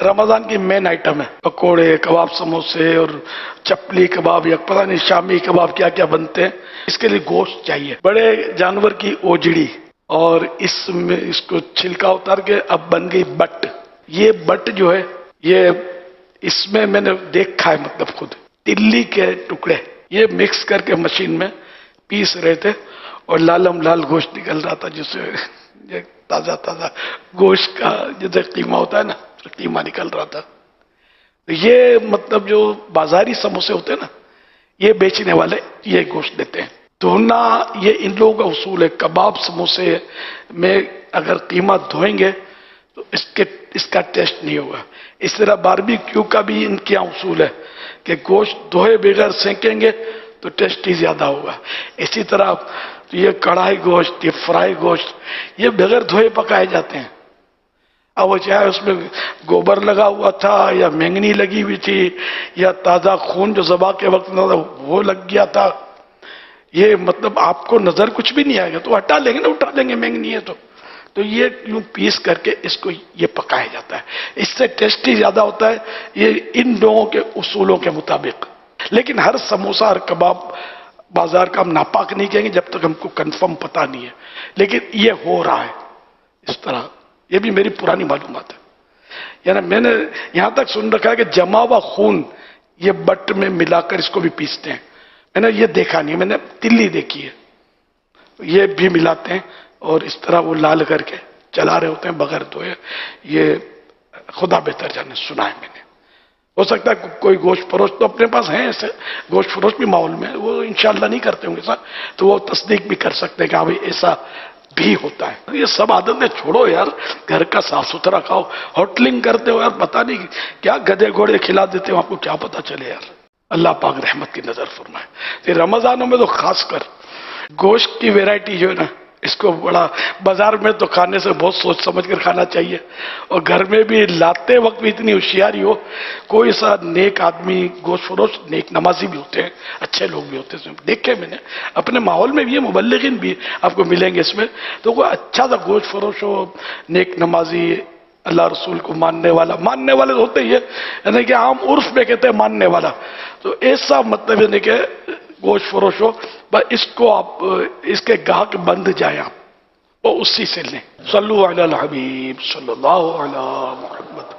رمضان کی main item ہے پکوڑے، کباب، سموسے اور چپلی کباب یا پتہ نہیں شامی کباب کیا کیا بنتے ہیں. اس کے لیے گوشت چاہیے، بڑے جانور کی اوجڑی، اور اس میں اس کو چھلکا اتار کے اب بن گئی بٹ. یہ بٹ جو ہے یہ اس میں نے دیکھا ہے، مطلب خود تلی کے ٹکڑے یہ مکس کر کے مشین میں پیس رہے تھے اور لالم لال گوشت نکل رہا تھا، جس سے تازہ تازہ گوشت کا جیسے قیمہ ہوتا ہے نا، قیمہ نکل رہا تھا. یہ مطلب جو بازاری سموسے ہوتے ہیں نا، یہ بیچنے والے یہ گوشت دیتے ہیں. دھونا یہ ان لوگوں کا اصول ہے. کباب سموسے میں اگر قیمہ دھوئیں گے تو اس کا ٹیسٹ نہیں ہوگا. اس طرح باربیکیو کا بھی ان کے یہاں اصول ہے کہ گوشت دھوئے بغیر سینکیں گے تو ٹیسٹ ہی زیادہ ہوگا. اسی طرح یہ کڑھائی گوشت، یہ فرائی گوشت، یہ بغیر دھوئے پکائے جاتے ہیں. اب وہ چاہے اس میں گوبر لگا ہوا تھا یا مینگنی لگی ہوئی تھی یا تازہ خون جو ذبح کے وقت وہ لگ گیا تھا، یہ مطلب آپ کو نظر کچھ بھی نہیں آئے گا تو ہٹا لیں گے نا، اٹھا لیں گے مینگنی ہے تو یہ یوں پیس کر کے اس کو یہ پکایا جاتا ہے. اس سے ٹیسٹی زیادہ ہوتا ہے یہ ان لوگوں کے اصولوں کے مطابق. لیکن ہر سموسہ اور کباب بازار کا ہم ناپاک نہیں کہیں گے جب تک ہم کو کنفرم پتہ نہیں ہے. لیکن یہ ہو رہا ہے اس طرح، یہ بھی میری پرانی معلومات ہے. یعنی میں نے یہاں تک سن رکھا ہے کہ جمع ہوا خون یہ بٹ میں ملا کر اس کو بھی پیستے ہیں. میں نے یہ دیکھا نہیں، میں نے تلی دیکھی ہے، یہ بھی ملاتے ہیں اور اس طرح وہ لال کر کے چلا رہے ہوتے ہیں بغیر دھوئے. یہ خدا بہتر جانے، سنا ہے میں نے. ہو سکتا ہے کوئی گوشت فروش تو اپنے پاس ہیں ایسے گوشت فروش بھی ماحول میں، وہ انشاءاللہ نہیں کرتے ہوں گے سر، تو وہ تصدیق بھی کر سکتے ہیں کہ ہاں بھائی ایسا بھی ہوتا ہے. یہ سب عادتیں چھوڑو یار، گھر کا صاف ستھرا کھاؤ. ہوٹلنگ کرتے ہو یار، پتہ نہیں کیا گدے گھوڑے کھلا دیتے ہو، آپ کو کیا پتہ چلے یار. اللہ پاک رحمت کی نظر فرمائے. یہ رمضانوں میں تو خاص کر گوشت کی ویرائٹی جو ہے نا، اس کو بڑا بازار میں تو کھانے سے بہت سوچ سمجھ کر کھانا چاہیے، اور گھر میں بھی لاتے وقت بھی اتنی ہوشیاری ہو. کوئی سا نیک آدمی گوشت فروش، نیک نمازی بھی ہوتے ہیں، اچھے لوگ بھی ہوتے ہیں، دیکھے میں نے اپنے ماحول میں بھی ہے، مبلغین بھی آپ کو ملیں گے اس میں. تو کوئی اچھا سا گوشت فروش ہو، نیک نمازی، اللہ رسول کو ماننے والے ہوتے ہی ہے، یعنی کہ عام عرف میں کہتے ہیں ماننے والا. تو ایسا مطلب یعنی کہ گوشت فروش ہو، بس اس کو آپ اس کے گاہک بند جائیں آپ، وہ اسی سے لیں. صلو علی الحبیب صلی اللہ علی محمد.